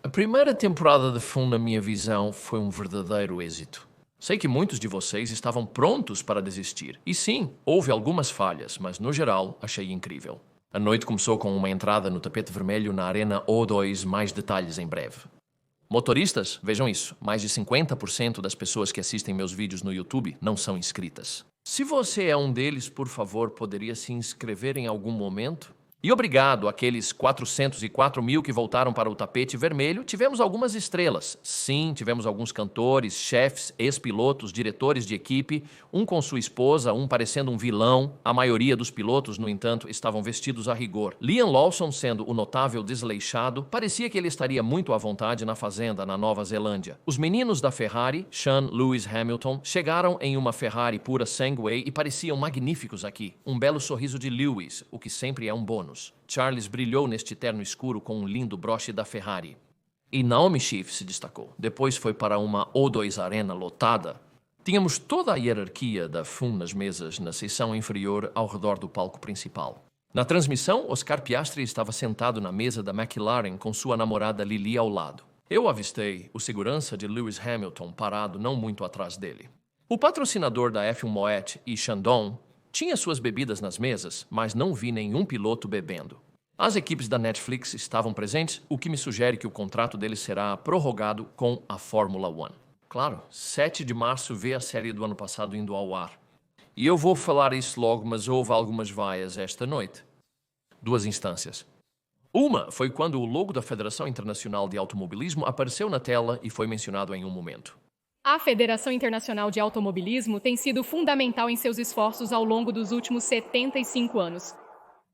A primeira temporada de F1, na minha visão, foi um verdadeiro êxito. Sei que muitos de vocês estavam prontos para desistir. E sim, houve algumas falhas, mas no geral, achei incrível. A noite começou com uma entrada no tapete vermelho na Arena O2, mais detalhes em breve. Motoristas, vejam isso, mais de 50% das pessoas que assistem meus vídeos no YouTube não são inscritas. Se você é um deles, por favor, poderia se inscrever em algum momento? E obrigado àqueles 404 mil que voltaram para o tapete vermelho, tivemos algumas estrelas. Sim, tivemos alguns cantores, chefes, ex-pilotos, diretores de equipe, um com sua esposa, um parecendo um vilão. A maioria dos pilotos, no entanto, estavam vestidos a rigor. Liam Lawson, sendo o notável desleixado, parecia que ele estaria muito à vontade na fazenda, na Nova Zelândia. Os meninos da Ferrari, Sean Lewis Hamilton, chegaram em uma Ferrari pura Segway e pareciam magníficos aqui. Um belo sorriso de Lewis, o que sempre é um bônus. Charles brilhou neste terno escuro com um lindo broche da Ferrari. E Naomi Schiff se destacou. Depois foi para uma O2 Arena lotada. Tínhamos toda a hierarquia da F1 nas mesas na seção inferior ao redor do palco principal. Na transmissão, Oscar Piastri estava sentado na mesa da McLaren com sua namorada Lily ao lado. Eu avistei o segurança de Lewis Hamilton parado não muito atrás dele. O patrocinador da F1 Moet e Shandong tinha suas bebidas nas mesas, mas não vi nenhum piloto bebendo. As equipes da Netflix estavam presentes, o que me sugere que o contrato deles será prorrogado com a Fórmula 1. Claro, 7 de março vê a série do ano passado indo ao ar. E eu vou falar isso logo, mas houve algumas vaias esta noite. 2 instâncias. Uma foi quando o logo da Federação Internacional de Automobilismo apareceu na tela e foi mencionado em um momento. A Federação Internacional de Automobilismo tem sido fundamental em seus esforços ao longo dos últimos 75 anos.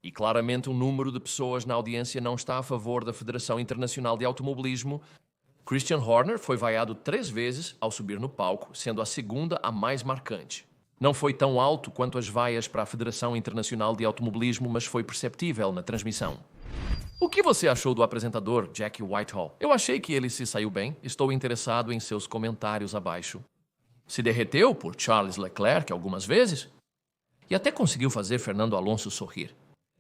E claramente um número de pessoas na audiência não está a favor da Federação Internacional de Automobilismo. Christian Horner foi vaiado 3 vezes ao subir no palco, sendo a segunda a mais marcante. Não foi tão alto quanto as vaias para a Federação Internacional de Automobilismo, mas foi perceptível na transmissão. O que você achou do apresentador Jack Whitehall? Eu achei que ele se saiu bem. Estou interessado em seus comentários abaixo. Se derreteu por Charles Leclerc algumas vezes e até conseguiu fazer Fernando Alonso sorrir.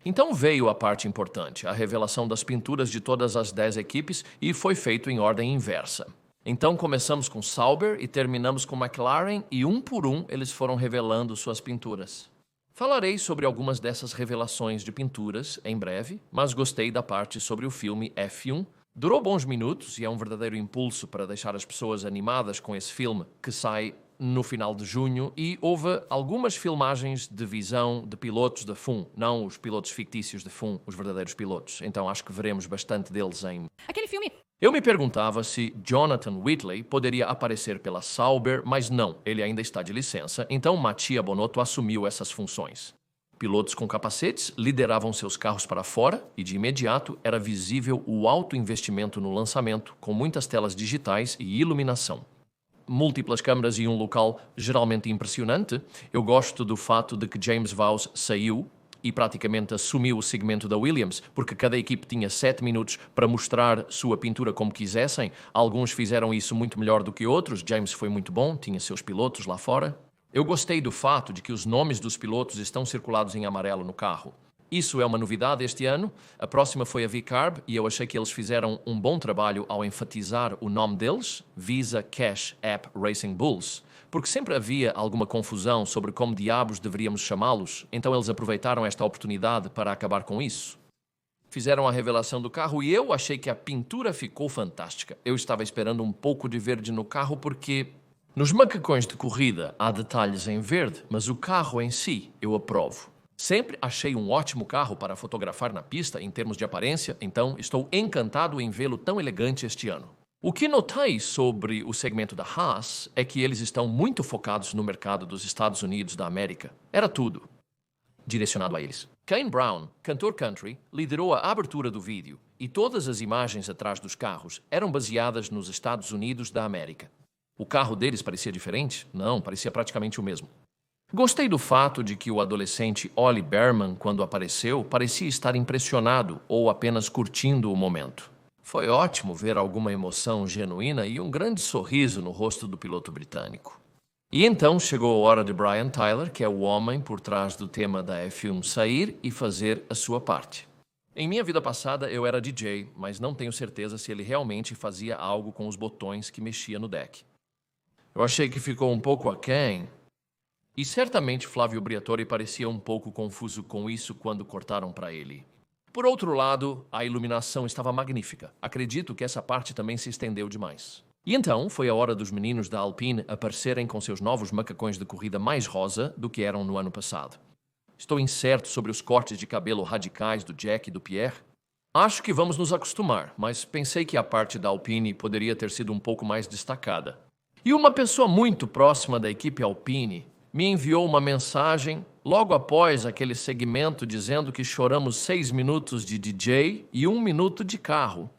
Então veio a parte importante, a revelação das pinturas de todas as 10 equipes e foi feito em ordem inversa. Então começamos com Sauber e terminamos com McLaren e um por um eles foram revelando suas pinturas. Falarei sobre algumas dessas revelações de pinturas em breve, mas gostei da parte sobre o filme F1. Durou bons minutos e é um verdadeiro impulso para deixar as pessoas animadas com esse filme, que sai no final de junho, e houve algumas filmagens de visão de pilotos da F1, não os pilotos fictícios da F1, os verdadeiros pilotos. Então acho que veremos bastante deles em... Aquele filme... Eu me perguntava se Jonathan Whitley poderia aparecer pela Sauber, mas não, ele ainda está de licença, então Mattia Bonotto assumiu essas funções. Pilotos com capacetes lideravam seus carros para fora e, de imediato, era visível o alto investimento no lançamento, com muitas telas digitais e iluminação. Múltiplas câmaras e um local geralmente impressionante. Eu gosto do fato de que James Vowles saiu e praticamente assumiu o segmento da Williams, porque cada equipe tinha 7 minutos para mostrar sua pintura como quisessem. Alguns fizeram isso muito melhor do que outros. James foi muito bom, tinha seus pilotos lá fora. Eu gostei do fato de que os nomes dos pilotos estão circulados em amarelo no carro. Isso é uma novidade este ano. A próxima foi a VCARB e eu achei que eles fizeram um bom trabalho ao enfatizar o nome deles, Visa Cash App Racing Bulls, porque sempre havia alguma confusão sobre como diabos deveríamos chamá-los, então eles aproveitaram esta oportunidade para acabar com isso. Fizeram a revelação do carro e eu achei que a pintura ficou fantástica. Eu estava esperando um pouco de verde no carro porque nos macacões de corrida há detalhes em verde, mas o carro em si eu aprovo. Sempre achei um ótimo carro para fotografar na pista em termos de aparência, então estou encantado em vê-lo tão elegante este ano. O que notei sobre o segmento da Haas é que eles estão muito focados no mercado dos Estados Unidos da América. Era tudo direcionado a eles. Kane Brown, cantor country, liderou a abertura do vídeo e todas as imagens atrás dos carros eram baseadas nos Estados Unidos da América. O carro deles parecia diferente? Não, parecia praticamente o mesmo. Gostei do fato de que o adolescente Ollie Bearman, quando apareceu, parecia estar impressionado ou apenas curtindo o momento. Foi ótimo ver alguma emoção genuína e um grande sorriso no rosto do piloto britânico. E então chegou a hora de Brian Tyler, que é o homem por trás do tema da F1, sair e fazer a sua parte. Em minha vida passada, eu era DJ, mas não tenho certeza se ele realmente fazia algo com os botões que mexia no deck. Eu achei que ficou um pouco aquém. E certamente Flávio Briatore parecia um pouco confuso com isso quando cortaram para ele. Por outro lado, a iluminação estava magnífica. Acredito que essa parte também se estendeu demais. E então, foi a hora dos meninos da Alpine aparecerem com seus novos macacões de corrida mais rosa do que eram no ano passado. Estou incerto sobre os cortes de cabelo radicais do Jack e do Pierre. Acho que vamos nos acostumar, mas pensei que a parte da Alpine poderia ter sido um pouco mais destacada. E uma pessoa muito próxima da equipe Alpine me enviou uma mensagem logo após aquele segmento dizendo que choramos 6 minutos de DJ e 1 minuto de carro.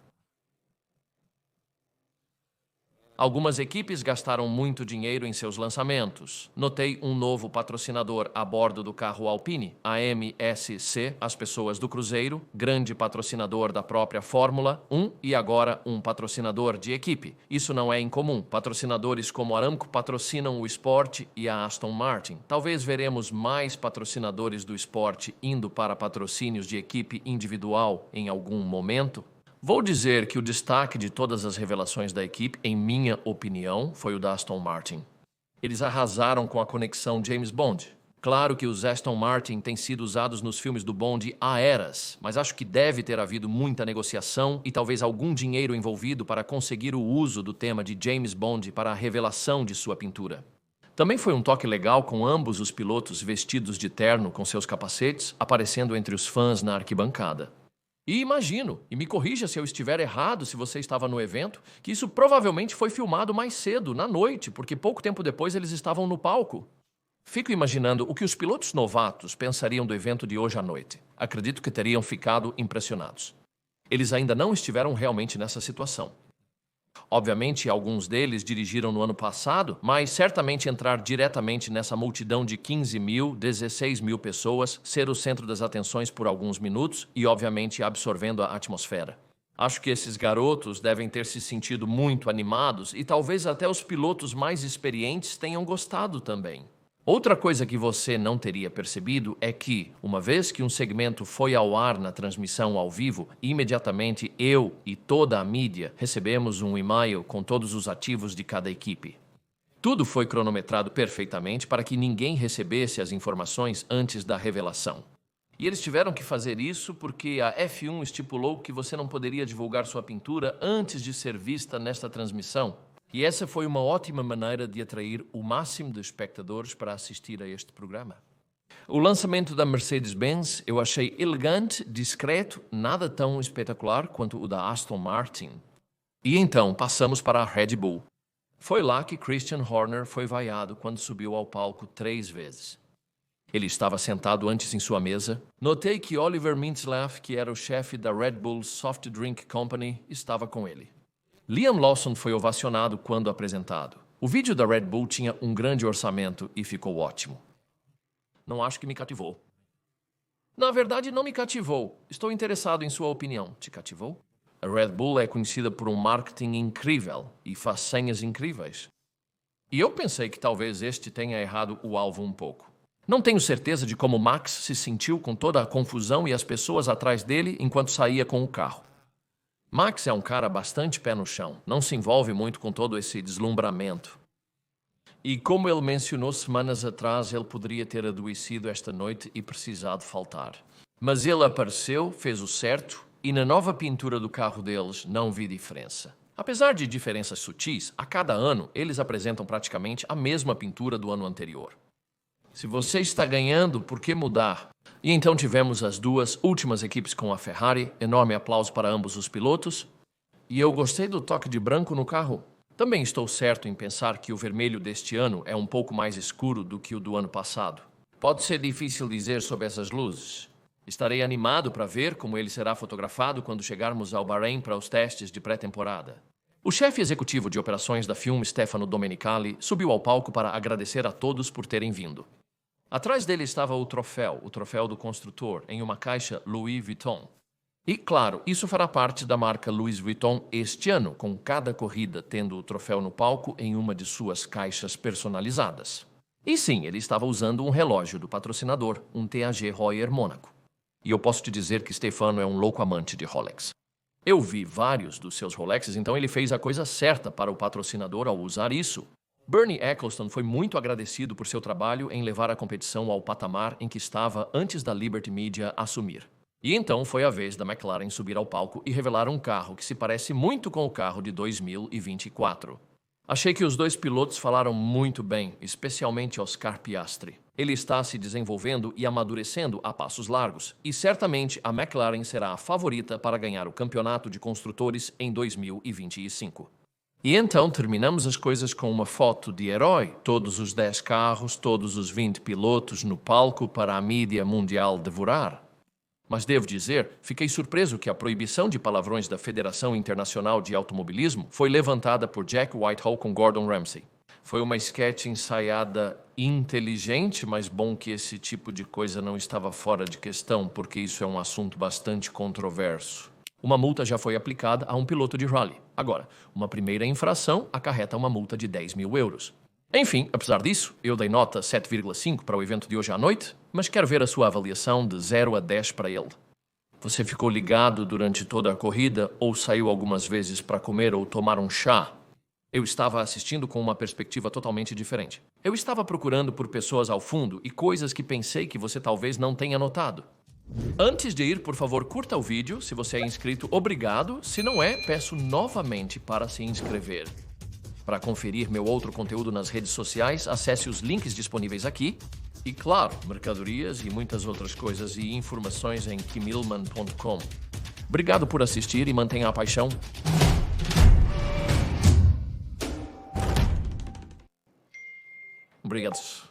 Algumas equipes gastaram muito dinheiro em seus lançamentos. Notei um novo patrocinador a bordo do carro Alpine, a MSC, as pessoas do Cruzeiro, grande patrocinador da própria Fórmula 1 e agora um patrocinador de equipe. Isso não é incomum. Patrocinadores como Aramco patrocinam o esporte e a Aston Martin. Talvez veremos mais patrocinadores do esporte indo para patrocínios de equipe individual em algum momento. Vou dizer que o destaque de todas as revelações da equipe, em minha opinião, foi o da Aston Martin. Eles arrasaram com a conexão James Bond. Claro que os Aston Martin têm sido usados nos filmes do Bond há eras, mas acho que deve ter havido muita negociação e talvez algum dinheiro envolvido para conseguir o uso do tema de James Bond para a revelação de sua pintura. Também foi um toque legal com ambos os pilotos vestidos de terno com seus capacetes, aparecendo entre os fãs na arquibancada. E imagino, e me corrija se eu estiver errado se você estava no evento, que isso provavelmente foi filmado mais cedo, na noite, porque pouco tempo depois eles estavam no palco. Fico imaginando o que os pilotos novatos pensariam do evento de hoje à noite. Acredito que teriam ficado impressionados. Eles ainda não estiveram realmente nessa situação. Obviamente, alguns deles dirigiram no ano passado, mas certamente entrar diretamente nessa multidão de 15 mil, 16 mil pessoas, ser o centro das atenções por alguns minutos e, obviamente, absorvendo a atmosfera. Acho que esses garotos devem ter se sentido muito animados e talvez até os pilotos mais experientes tenham gostado também. Outra coisa que você não teria percebido é que, uma vez que um segmento foi ao ar na transmissão ao vivo, imediatamente eu e toda a mídia recebemos um e-mail com todos os ativos de cada equipe. Tudo foi cronometrado perfeitamente para que ninguém recebesse as informações antes da revelação. E eles tiveram que fazer isso porque a F1 estipulou que você não poderia divulgar sua pintura antes de ser vista nesta transmissão. E essa foi uma ótima maneira de atrair o máximo de espectadores para assistir a este programa. O lançamento da Mercedes-Benz eu achei elegante, discreto, nada tão espetacular quanto o da Aston Martin. E então passamos para a Red Bull. Foi lá que Christian Horner foi vaiado quando subiu ao palco 3 vezes. Ele estava sentado antes em sua mesa. Notei que Oliver Mintzlaff, que era o chefe da Red Bull Soft Drink Company, estava com ele. Liam Lawson foi ovacionado quando apresentado. O vídeo da Red Bull tinha um grande orçamento e ficou ótimo. Não acho que me cativou. Na verdade, não me cativou. Estou interessado em sua opinião. Te cativou? A Red Bull é conhecida por um marketing incrível e faz senhas incríveis. E eu pensei que talvez este tenha errado o alvo um pouco. Não tenho certeza de como Max se sentiu com toda a confusão e as pessoas atrás dele enquanto saía com o carro. Max é um cara bastante pé no chão, não se envolve muito com todo esse deslumbramento. E como ele mencionou semanas atrás, ele poderia ter adoecido esta noite e precisado faltar. Mas ele apareceu, fez o certo, e na nova pintura do carro deles não vi diferença. Apesar de diferenças sutis, a cada ano eles apresentam praticamente a mesma pintura do ano anterior. Se você está ganhando, por que mudar? E então tivemos as 2 últimas equipes com a Ferrari, enorme aplauso para ambos os pilotos. E eu gostei do toque de branco no carro. Também estou certo em pensar que o vermelho deste ano é um pouco mais escuro do que o do ano passado. Pode ser difícil dizer sobre essas luzes. Estarei animado para ver como ele será fotografado quando chegarmos ao Bahrein para os testes de pré-temporada. O chefe executivo de operações da FIUM, Stefano Domenicali, subiu ao palco para agradecer a todos por terem vindo. Atrás dele estava o troféu do construtor, em uma caixa Louis Vuitton. E, claro, isso fará parte da marca Louis Vuitton este ano, com cada corrida tendo o troféu no palco em uma de suas caixas personalizadas. E sim, ele estava usando um relógio do patrocinador, um TAG Heuer Mônaco. E eu posso te dizer que Stefano é um louco amante de Rolex. Eu vi vários dos seus Rolexes, então ele fez a coisa certa para o patrocinador ao usar isso. Bernie Ecclestone foi muito agradecido por seu trabalho em levar a competição ao patamar em que estava antes da Liberty Media assumir. E então foi a vez da McLaren subir ao palco e revelar um carro que se parece muito com o carro de 2024. Achei que os dois pilotos falaram muito bem, especialmente Oscar Piastri. Ele está se desenvolvendo e amadurecendo a passos largos, e certamente a McLaren será a favorita para ganhar o campeonato de construtores em 2025. E então terminamos as coisas com uma foto de herói, todos os 10 carros, todos os 20 pilotos no palco para a mídia mundial devorar. Mas devo dizer, fiquei surpreso que a proibição de palavrões da Federação Internacional de Automobilismo foi levantada por Jack Whitehall com Gordon Ramsay. Foi uma sketch ensaiada inteligente, mas bom que esse tipo de coisa não estava fora de questão, porque isso é um assunto bastante controverso. Uma multa já foi aplicada a um piloto de rally. Agora, uma primeira infração acarreta uma multa de 10 mil euros. Enfim, apesar disso, eu dei nota 7,5 para o evento de hoje à noite, mas quero ver a sua avaliação de 0 a 10 para ele. Você ficou ligado durante toda a corrida ou saiu algumas vezes para comer ou tomar um chá? Eu estava assistindo com uma perspectiva totalmente diferente. Eu estava procurando por pessoas ao fundo e coisas que pensei que você talvez não tenha notado. Antes de ir, por favor, curta o vídeo. Se você é inscrito, obrigado. Se não é, peço novamente para se inscrever. Para conferir meu outro conteúdo nas redes sociais, acesse os links disponíveis aqui. E, claro, mercadorias e muitas outras coisas e informações em kimilman.com. Obrigado por assistir e mantenha a paixão. Obrigado.